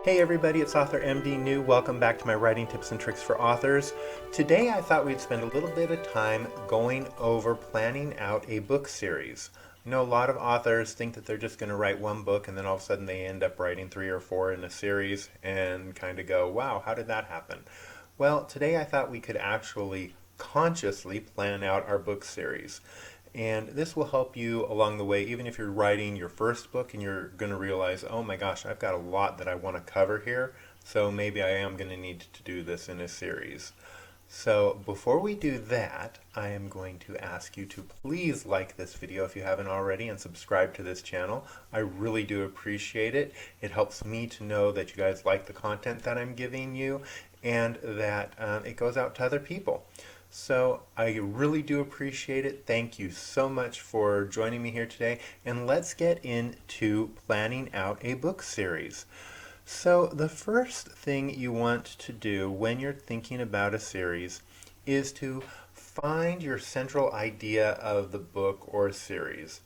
Hey everybody, it's author MD New. Welcome back to my writing tips and tricks for authors. Today I thought we'd spend a little bit of time going over planning out a book series. I know a lot of authors think that they're just going to write one book and then all of a sudden they end up writing three or four in a series and kind of go, wow, how did that happen? Well, today I thought we could actually consciously plan out our book series. And this will help you along the way, even if you're writing your first book and you're going to realize, oh my gosh, I've got a lot that I want to cover here, so maybe I am going to need to do this in a series. So before we do that, I am going to ask you to please like this video if you haven't already and subscribe to this channel. I really do appreciate it. It helps me to know that you guys like the content that I'm giving you and that it goes out to other people. So I really do appreciate it. Thank you so much for joining me here today. And let's get into planning out a book series. So the first thing you want to do when you're thinking about a series is to find your central idea of the book or series.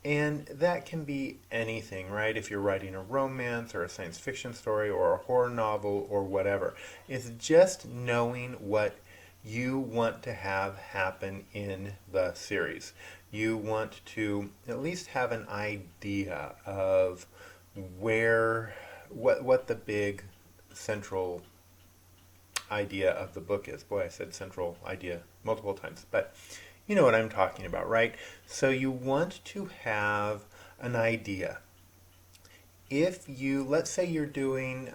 And that can be anything, right? If you're writing a romance or a science fiction story or a horror novel or whatever. It's just knowing what you want to have happen in the series. You want to at least have an idea of what the big central idea of the book is. Boy, I said central idea multiple times, but you know what I'm talking about, right? So you want to have an idea. Let's say you're doing,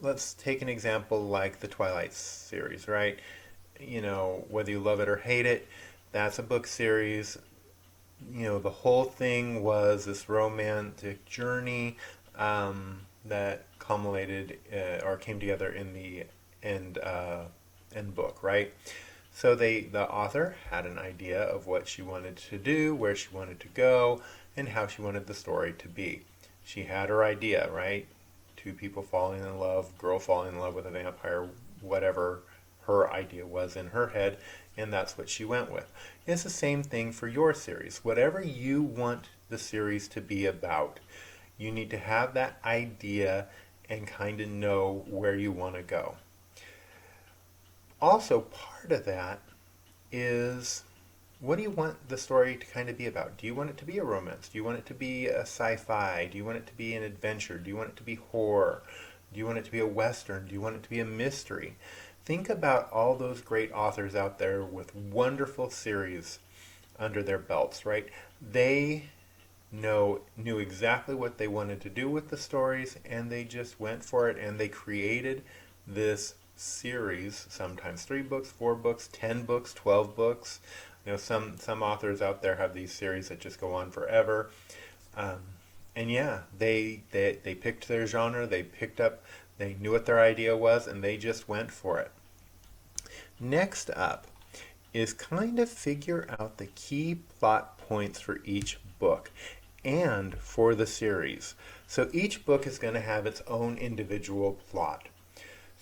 let's take an example like the Twilight series, right? You know, whether you love it or hate it, that's a book series. You know, the whole thing was this romantic journey that culminated or came together in the end book, right? So the author had an idea of what she wanted to do, where she wanted to go, and how she wanted the story to be. She had her idea, right? Two people falling in love, girl falling in love with a vampire, whatever her idea was in her head, and that's what she went with. It's the same thing for your series. Whatever you want the series to be about, you need to have that idea and kind of know where you want to go. Also, part of that is, what do you want the story to kind of be about? Do you want it to be a romance? Do you want it to be a sci-fi? Do you want it to be an adventure? Do you want it to be horror? Do you want it to be a western? Do you want it to be a mystery? Think about all those great authors out there with wonderful series under their belts, right? They knew exactly what they wanted to do with the stories, and they just went for it, and they created this series, sometimes 3 books, 4 books, 10 books, 12 books. You know, some authors out there have these series that just go on forever. And yeah, they picked their genre, they knew what their idea was, and they just went for it. Next up is kind of figure out the key plot points for each book and for the series. So each book is going to have its own individual plot.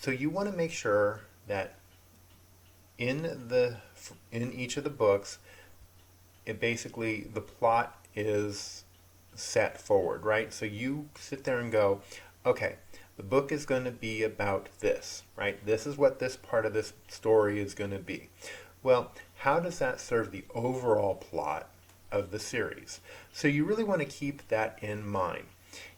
So you want to make sure that in each of the books, the plot is set forward, right? So you sit there and go, okay, the book is going to be about this, right? This is what this part of this story is going to be. Well, how does that serve the overall plot of the series? So you really want to keep that in mind.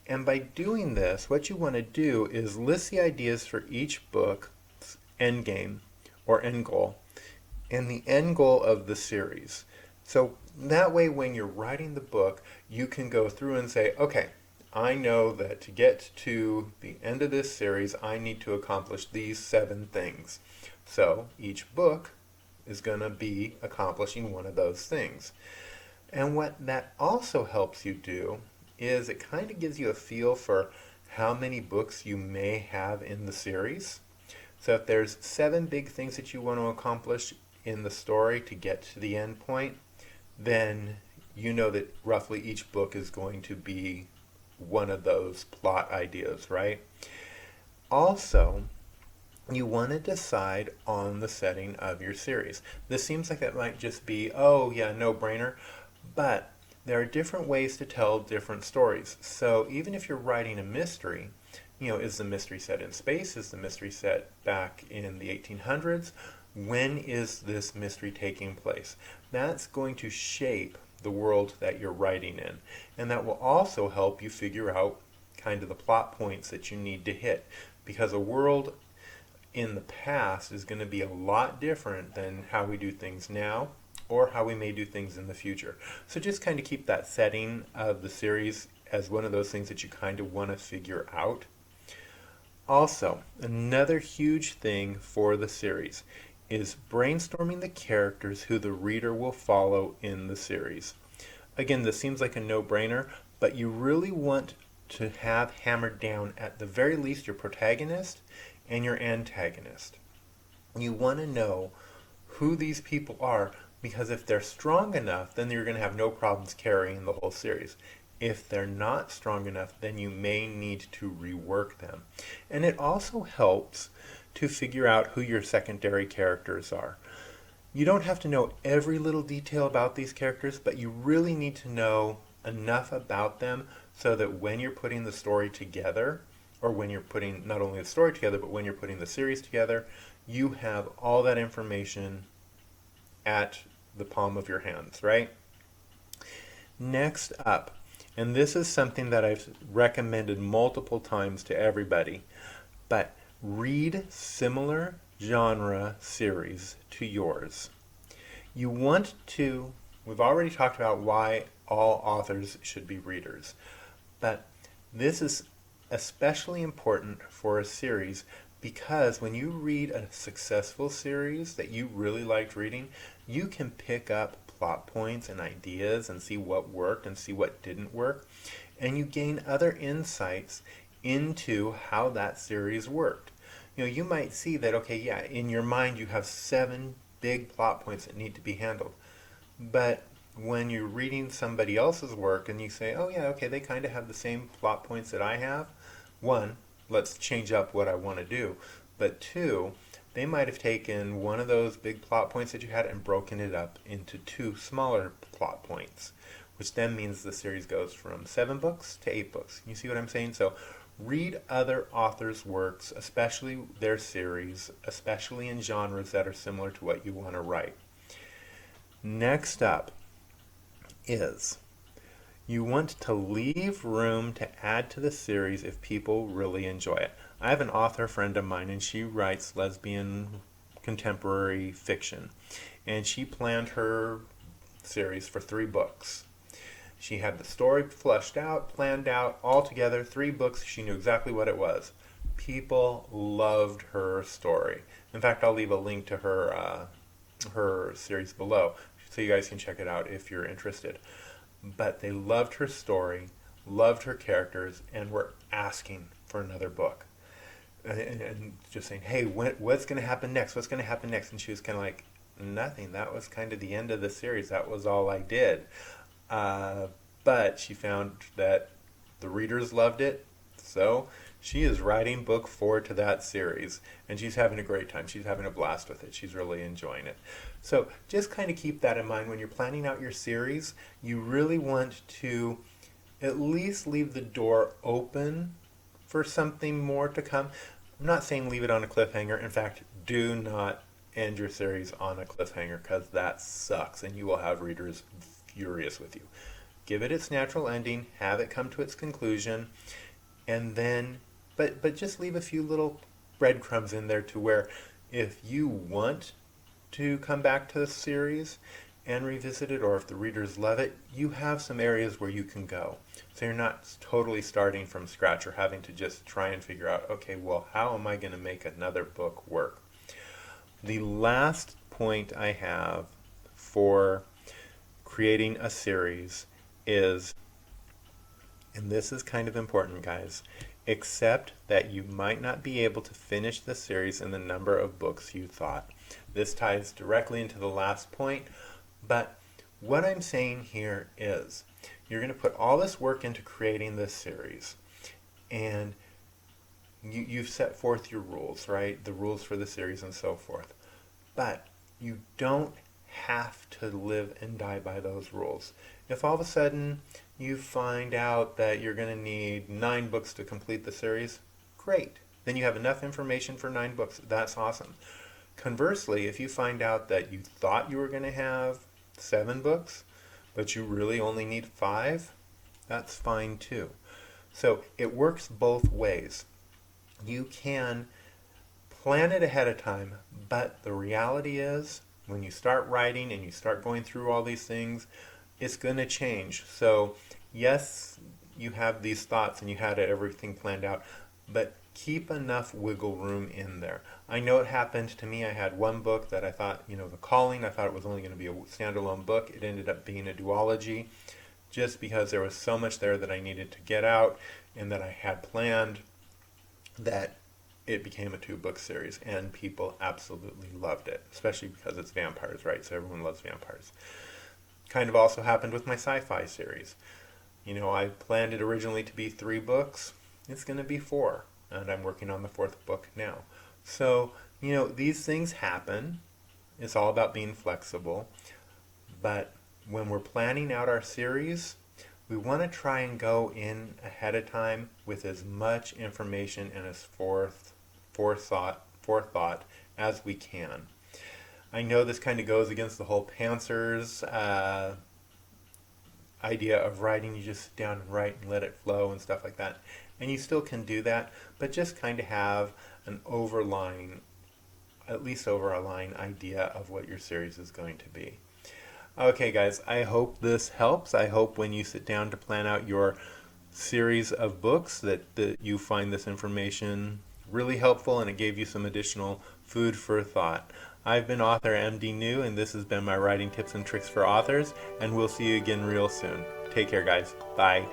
And by doing this, what you want to do is list the ideas for each book's end game or end goal and the end goal of the series. So that way when you're writing the book, you can go through and say, okay, I know that to get to the end of this series, I need to accomplish these 7 things. So each book is going to be accomplishing one of those things. And what that also helps you do is it kind of gives you a feel for how many books you may have in the series. So if there's 7 big things that you want to accomplish in the story to get to the end point, then you know that roughly each book is going to be one of those plot ideas, right? Also, you want to decide on the setting of your series. This seems like that might just be, oh yeah, no brainer, but there are different ways to tell different stories. So even if you're writing a mystery, is the mystery set in space? Is the mystery set back in the 1800s? When is this mystery taking place? That's going to shape the world that you're writing in. And that will also help you figure out kind of the plot points that you need to hit. Because a world in the past is going to be a lot different than how we do things now or how we may do things in the future. So just kind of keep that setting of the series as one of those things that you kind of want to figure out. Also, another huge thing for the series is brainstorming the characters who the reader will follow in the series. Again, this seems like a no-brainer, but you really want to have hammered down at the very least your protagonist and your antagonist. You want to know who these people are, because if they're strong enough, then you're going to have no problems carrying the whole series. If they're not strong enough, then you may need to rework them. And it also helps to figure out who your secondary characters are. You don't have to know every little detail about these characters, but you really need to know enough about them so that when you're putting the story together, or when you're putting not only the story together, but when you're putting the series together, you have all that information at the palm of your hands, right? Next up, and this is something that I've recommended multiple times to everybody, but read similar genre series to yours. You want to, we've already talked about why all authors should be readers, but this is especially important for a series because when you read a successful series that you really liked reading, you can pick up plot points and ideas and see what worked and see what didn't work, and you gain other insights into how that series worked. You might see that, okay, yeah, in your mind you have 7 big plot points that need to be handled, but when you're reading somebody else's work and you say, oh yeah, okay, they kind of have the same plot points that I have, one, let's change up what I want to do, but two, they might have taken one of those big plot points that you had and broken it up into 2 smaller plot points, which then means the series goes from 7 books to 8 books. You see what I'm saying? So read other authors' works, especially their series, especially in genres that are similar to what you want to write. Next up is you want to leave room to add to the series if people really enjoy it. I have an author friend of mine and she writes lesbian contemporary fiction, and she planned her series for 3 books. She had the story fleshed out, planned out, all together, 3 books. She knew exactly what it was. People loved her story. In fact, I'll leave a link to her series below so you guys can check it out if you're interested. But they loved her story, loved her characters, and were asking for another book. And just saying, hey, what's going to happen next? What's going to happen next? And she was kind of like, nothing. That was kind of the end of the series. That was all I did. But she found that the readers loved it, so she is writing book 4 to that series, and she's having a great time. She's having a blast with it. She's really enjoying it. So just kind of keep that in mind when you're planning out your series. You really want to at least leave the door open for something more to come. I'm not saying leave it on a cliffhanger. In fact, do not end your series on a cliffhanger, because that sucks and you will have readers furious with you. Give it its natural ending, have it come to its conclusion, and then but just leave a few little breadcrumbs in there to where if you want to come back to the series and revisit it, or if the readers love it, you have some areas where you can go. So you're not totally starting from scratch or having to just try and figure out, okay, well, how am I going to make another book work? The last point I have for creating a series is, and this is kind of important, guys, accept that you might not be able to finish the series in the number of books you thought. This ties directly into the last point, but what I'm saying here is you're going to put all this work into creating this series, and you've set forth your rules, right? The rules for the series and so forth. But you don't have to live and die by those rules. If all of a sudden you find out that you're going to need 9 books to complete the series, great. Then you have enough information for 9 books. That's awesome. Conversely, if you find out that you thought you were going to have 7 books, but you really only need 5, that's fine too. So it works both ways. You can plan it ahead of time, but the reality is when you start writing and you start going through all these things, it's going to change. So yes, you have these thoughts and you had everything planned out, but keep enough wiggle room in there. I know it happened to me. I had one book that I thought, The Calling, I thought it was only going to be a standalone book. It ended up being a duology just because there was so much there that I needed to get out and that I had planned that it became a 2-book series, and people absolutely loved it, especially because it's vampires, right? So everyone loves vampires. Kind of also happened with my sci-fi series. I planned it originally to be 3 books. It's going to be 4, and I'm working on the 4th book now. So, these things happen. It's all about being flexible. But when we're planning out our series, we want to try and go in ahead of time with as much information and as forethought as we can. I know this kind of goes against the whole pantsers idea of writing. You just sit down and write and let it flow and stuff like that. And you still can do that, but just kind of have an at least over a line idea of what your series is going to be. Okay, guys, I hope this helps. I hope when you sit down to plan out your series of books that you find this information really helpful and it gave you some additional food for thought. I've been author MD New, and this has been my writing tips and tricks for authors, and we'll see you again real soon. Take care, guys. Bye.